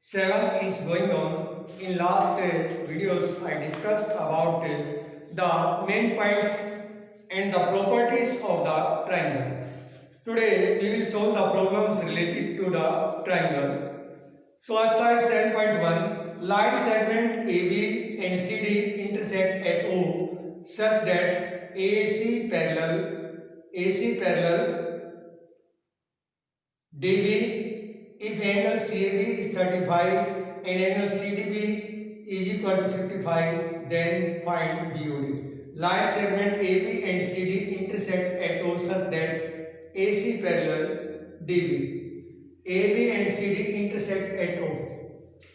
7 is going on. In last videos I discussed about the main points and the properties of the triangle. Today we will solve the problems related to the triangle. So exercise 7.1, line segment AB and CD intersect at O such that AC parallel DB, if angle CAB is 35 and angle CDB is equal to 55, then find BOD. Line segment AB and CD intersect at O such that AC parallel DB. AB and CD intersect at O.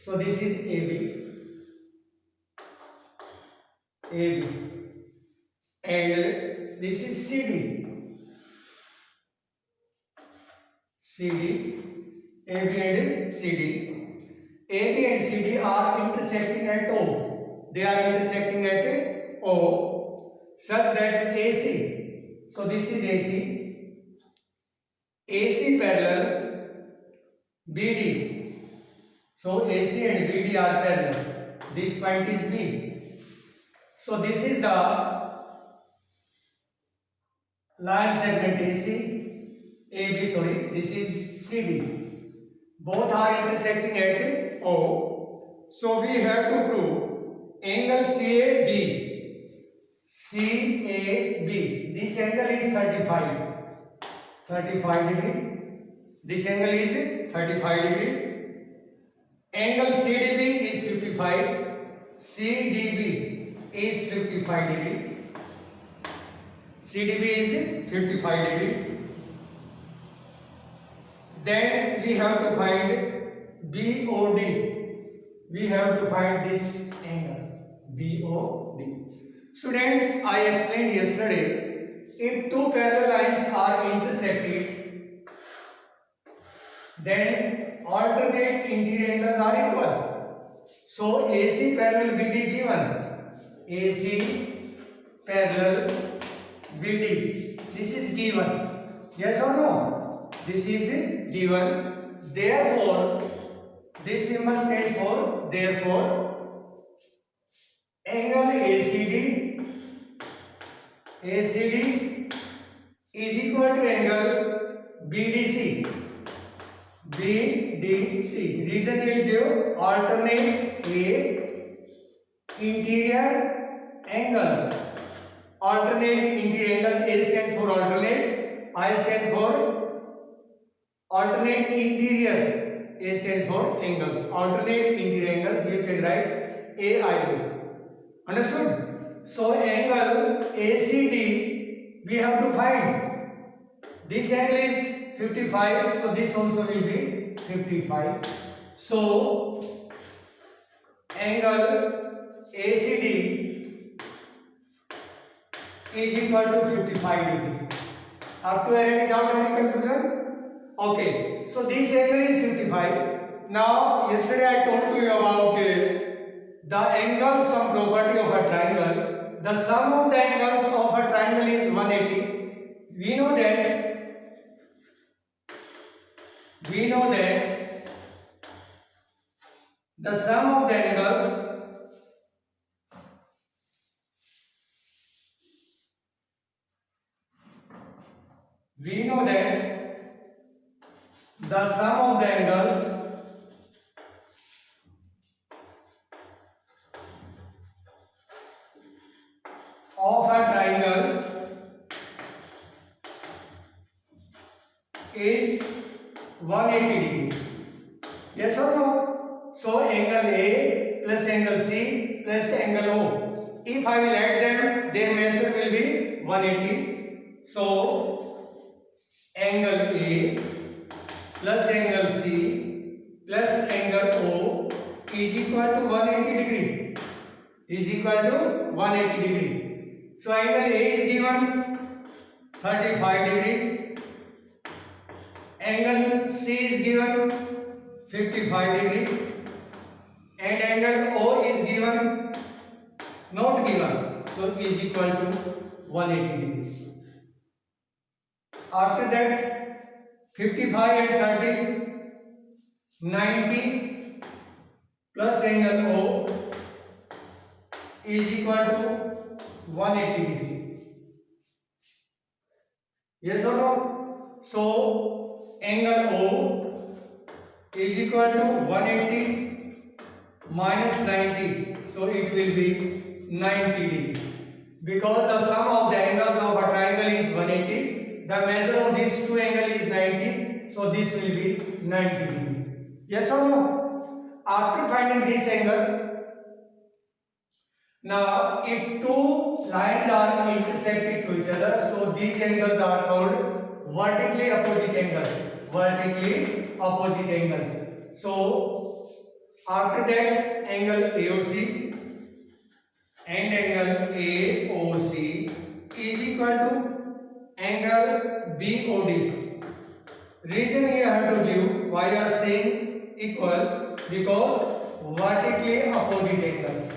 So this is AB, and this is CD, AB and CD. AB and CD are intersecting at O. They are intersecting at O such that AC. So this is AC. AC parallel BD. So AC and BD are parallel. This point is B. So this is the line segment AB, this is CD. Both are intersecting at O. So we have to prove angle CAB. This angle is 35 degree. This angle is 35 degree. Angle CDB is 55. CDB is 55 degree. CDB is 55 degree. Then we have to find BOD. We have to find this angle BOD. Students, I explained yesterday, if two parallel lines are intersected, then alternate interior angles are equal. So AC parallel BD given. AC parallel BD. This is given. Yes or no? This is given. Therefore, this symbol stands for therefore angle ACD is equal to angle BDC. Reason will give alternate interior angles. Alternate interior angle. A stands for alternate, I stands for alternate interior, A stands for angles. Alternate interior angles, you can write AIO. Understood? So angle ACD we have to find. This angle is 55, so this also will be 55. So angle ACD is equal to 55 degree. Up to any doubt, any confusion? Okay, so this angle is 55. Now, yesterday I told you about the angle sum property of a triangle. The sum of the angles of a triangle is 180. We know that the sum of the angles of a triangle is 180 degree. Yes or no? So angle A plus angle C plus angle O. If I will add them, their measure will be 180. So angle A plus angle C plus angle O is equal to 180 degree. So angle A is given 35 degree. Angle C is given 55 degree. And angle O is given, not given. So is equal to 180 degrees. After that, 55 and 30, 90 plus angle O is equal to 180 degree. Yes or no? So angle O is equal to 180 minus 90. So it will be 90 degree. Because the sum of the angles of a triangle is 180, the measure of these two angles is 90. So this will be 90 degree. Yes or no? After finding this angle, now if two lines are intersected to each other, so these angles are called vertically opposite angles. Vertically opposite angles. So after that, angle AOC and angle AOC is equal to angle BOD. Reason you have to give why you are saying equal, because vertically opposite angles.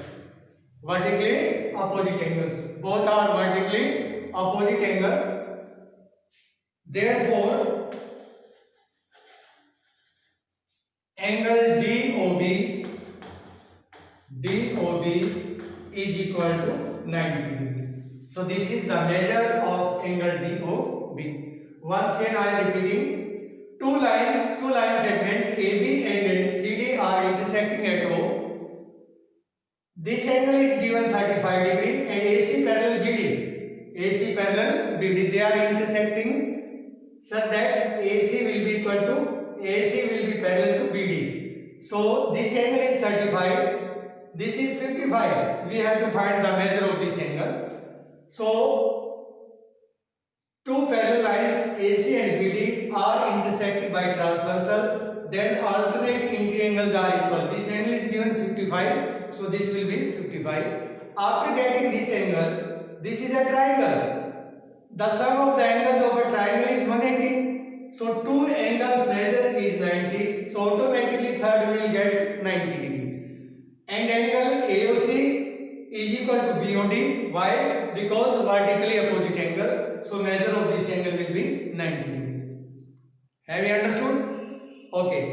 Vertically opposite angles. Both are vertically opposite angles. Therefore, angle DOB is equal to 90 degree. So this is the measure of angle DOB. Once again I am repeating, two line segment AB and CD are intersecting at O. This angle is given 35 degree and AC parallel BD. AC parallel BD, they are intersecting such that AC will be equal to AC will be parallel to BD. So this angle is 35. This is 55. We have to find the measure of this angle. So two parallel lines AC and BD are intersected by transversal. Then alternate angles are equal. This angle is given 55. So this will be 55. After getting this angle, this is a triangle. The sum of the angles of a triangle is 180. So two angles measure is 90. So automatically third will get 90 degree. And angle AOC is equal to BOD. Why? Because vertically opposite angle. So measure of this angle will be 90 degree. Have you understood? Okay.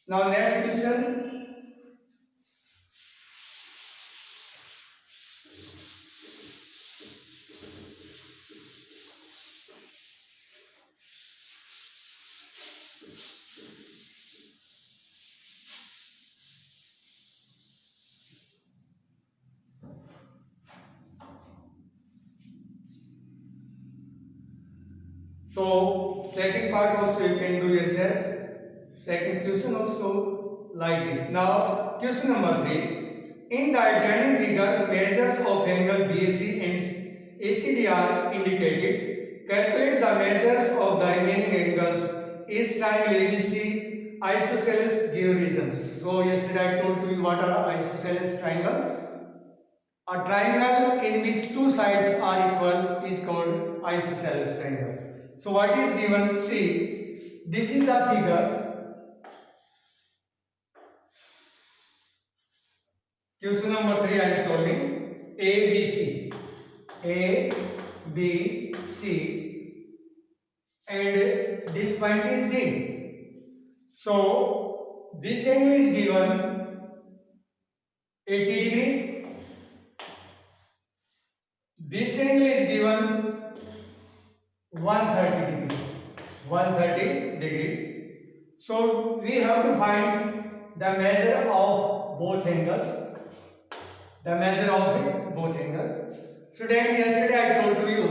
Now next question. So second part also you can do yourself. Second question also like this. Now question number 3. In the adjoining figure, measures of angle BAC and ACD are indicated. Calculate the measures of the remaining angles. Is triangle ABC isosceles? Give reasons. So yesterday I told you what are isosceles triangle. A triangle in which two sides are equal is called isosceles triangle. So what is given? See, this is the figure. Question number 3 I am solving. ABC. A, B, C. And this point is D. So this angle is given 80 degree. This angle is given 130 degree. 130 degree. So we have to find the measure of both angles. The measure of both angles. So that yesterday I told to you,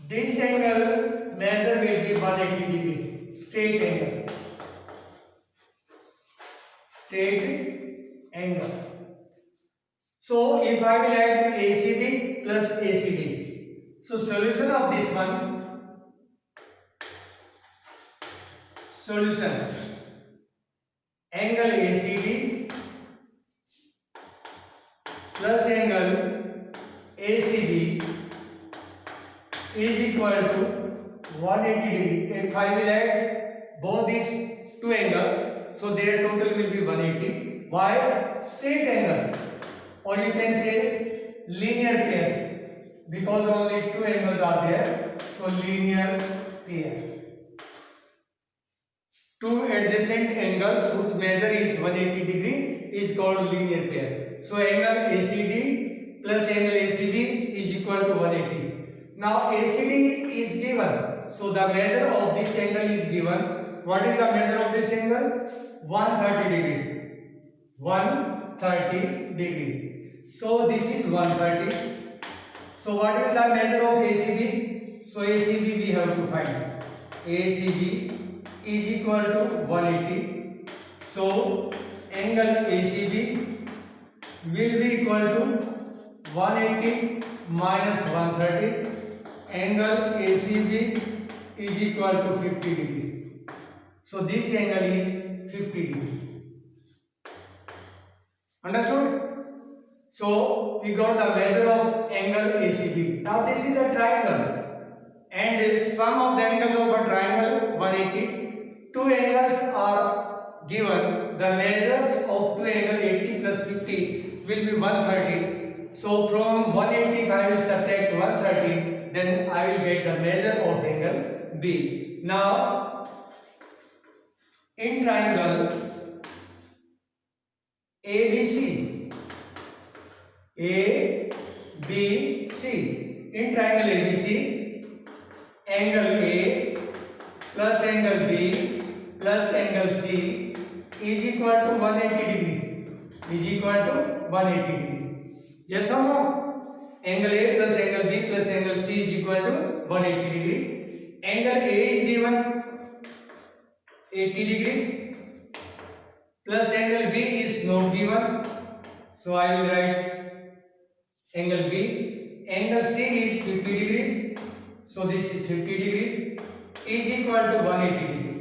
this angle measure will be 180 degree. Straight angle. Straight angle. So if I will add ACB plus ACD, so solution of this one, solution, angle ACB plus angle ACB is equal to 180 degree. If I will add both these two angles, so their total will be 180. Why? Straight angle, or you can say linear pair, because only two angles are there, so linear pair. two adjacent angles whose measure is 180 degree is called linear pair. So angle ACD plus angle ACB is equal to 180. Now ACD is given. So the measure of this angle is given. What is the measure of this angle? 130 degree. 130 degree. So this is 130. So what is the measure of ACB? So ACB we have to find. ACB is equal to 180. So angle ACB will be equal to 180 minus 130. Angle ACB is equal to 50 degree. So this angle is 50 degree. Understood? So we got the measure of angle ACB. Now this is a triangle, and sum of the angles of a triangle 180. Two angles are given. The measures of two angles 80 plus 50 will be 130. So from 180 I will subtract 130. Then I will get the measure of angle B. Now in triangle ABC, in triangle ABC, angle A plus angle B plus angle C is equal to 180 degree. Is equal to 180 degree. Yes or no? Angle A plus angle B plus angle C is equal to 180 degree. Angle A is given 80 degree plus angle B is not given. So I will write angle B. Angle C is 50 degree. So this is 50 degree is equal to 180 degree.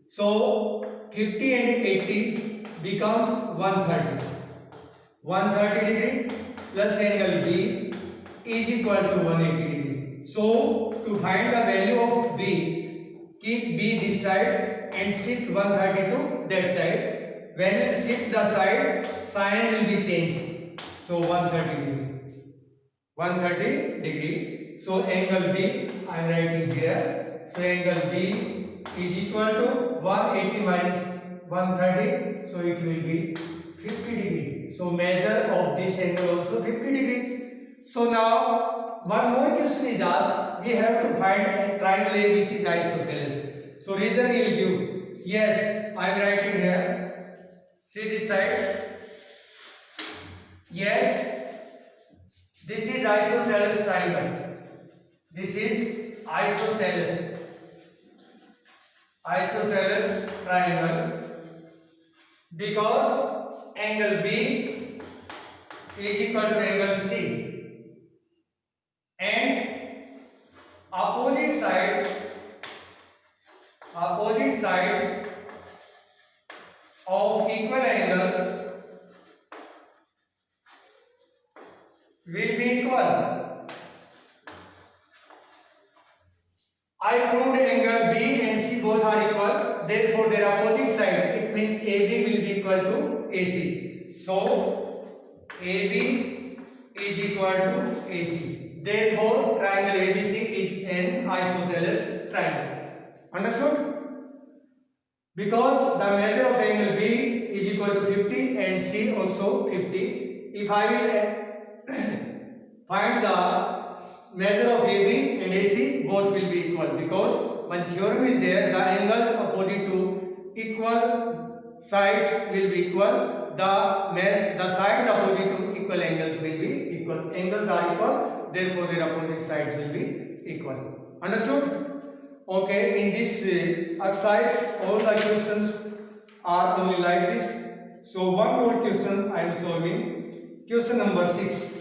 So 50 and 80 becomes 130. 130 degree plus angle B is equal to 180 degree. So to find the value of B, keep B this side and shift 130 to that side. When you shift the side, sign will be changed. So 130 degree. 130 degree. So angle B I am writing here. So angle B is equal to 180 minus 130. So it will be 50 degree. So measure of this angle also 50 degree. So now one more question is asked. We have to find a triangle ABC isosceles. So reason he will give. Yes, I am writing here. See this side. Yes, this is isosceles triangle. This is isosceles triangle because angle B is equal to angle C and opposite sides of equal angles will be equal. I proved angle B and C both are equal, therefore their opposite side, it means AB will be equal to AC. So AB is equal to AC. Therefore triangle ABC is an isosceles triangle. Understood? Because the measure of angle B is equal to 50 and C also 50. If I will find the measure of AB and AC, both will be equal, because one theorem is there, the angles opposite to equal sides will be equal, the sides opposite to equal angles will be equal. Angles are equal, therefore their opposite sides will be equal. Understood? Okay, in this exercise all the questions are only like this. So one more question I am solving. Question number 6.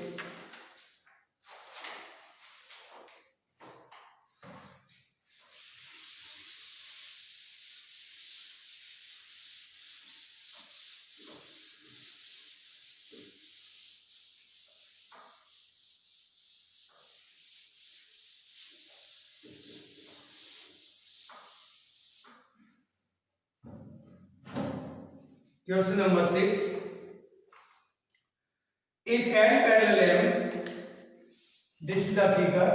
Question number 6. If L parallel M, this is the figure,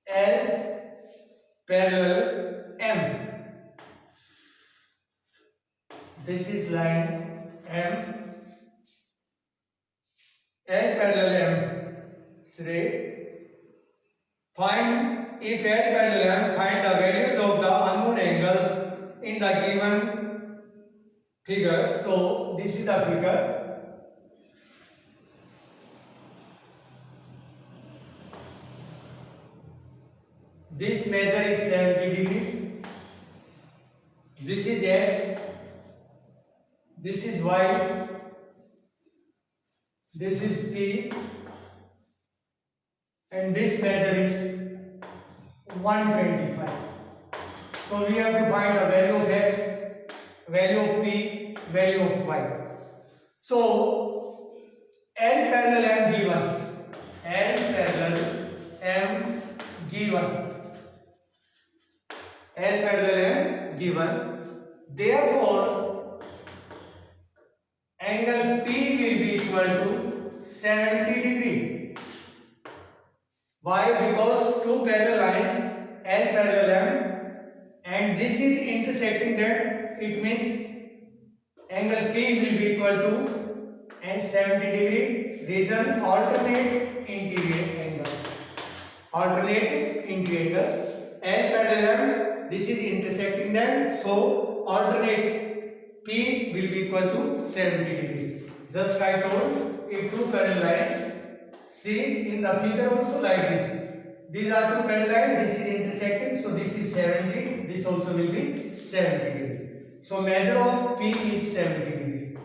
L parallel M. This is line M. L parallel M. 3. Find if L parallel M, find the values of the unknown angles in the given figure. So this is the figure. This measure is 70 degree. This is X. This is Y. This is P. And this measure is 125. So we have to find the value of X, value of P, value of Y. So L parallel M given. L parallel M given. L parallel M given. Therefore, angle P will be equal to 70 degree. Why? Because two parallel lines L parallel M and this is intersecting them. It means angle P will be equal to and 70 degree. Reason alternate interior angles. Alternate interior angles. L parallel M. This is intersecting them, so alternate P will be equal to 70 degree. Just I told, if two parallel lines, see in the figure also like this. These are two parallel lines, this is intersecting, so this is 70, this also will be 70 degree. So measure of P is 70 degree.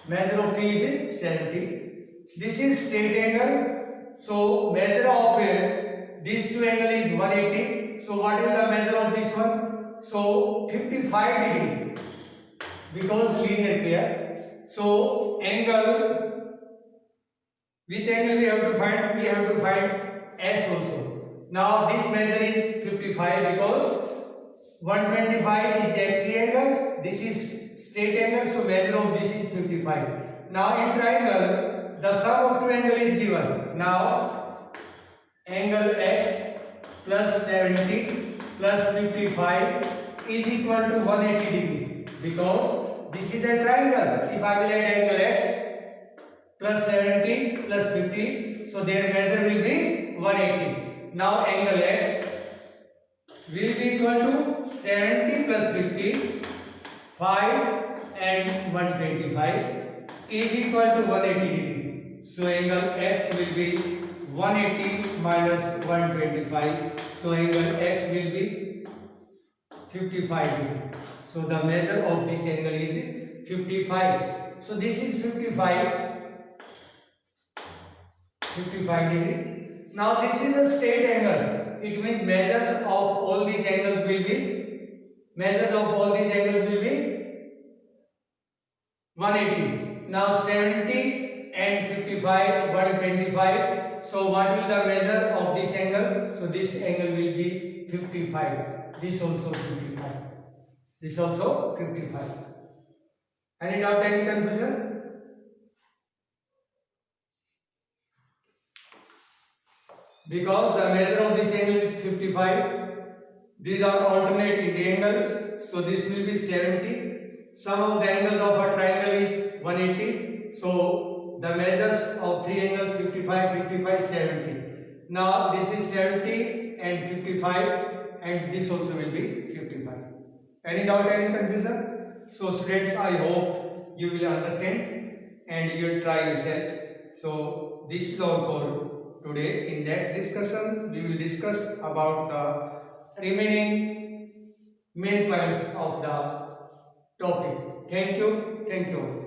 Measure of P is 70. This is straight angle, so measure of these two angle is 180. So what is the measure of this one? So 55 degree because linear pair. So angle, which angle we have to find? We have to find S also. Now this measure is 55 because 125 is X triangle. This is straight angle, so measure of this is 55. Now in triangle, the sum of two angle is given. Now angle X plus 70 plus 55 is equal to 180 degree because this is a triangle. If I will add angle X plus 70 plus 50, so their measure will be 180. Now angle X will be equal to 70 plus 50, 5 and 125 is equal to 180 degree. So angle X will be 180 minus 125. So angle X will be 55 degree. So the measure of this angle is 55. So this is 55 degree. Now this is a straight angle. It means measures of all these angles will be 180. Now 70 and 55, 125. So what will the measure of this angle? So this angle will be 55. This also 55. This also 55. Any doubt, any confusion? Because the measure of this angle is 55. These are alternate angles. So this will be 70. Sum of the angles of a triangle is 180. So the measures of three angles 55, 55, 70. Now this is 70 and 55 and this also will be 55. Any doubt, any confusion? So students, I hope you will understand and you will try yourself. So this is all for today. In next discussion, we will discuss about the remaining main points of the topic. Thank you. Thank you.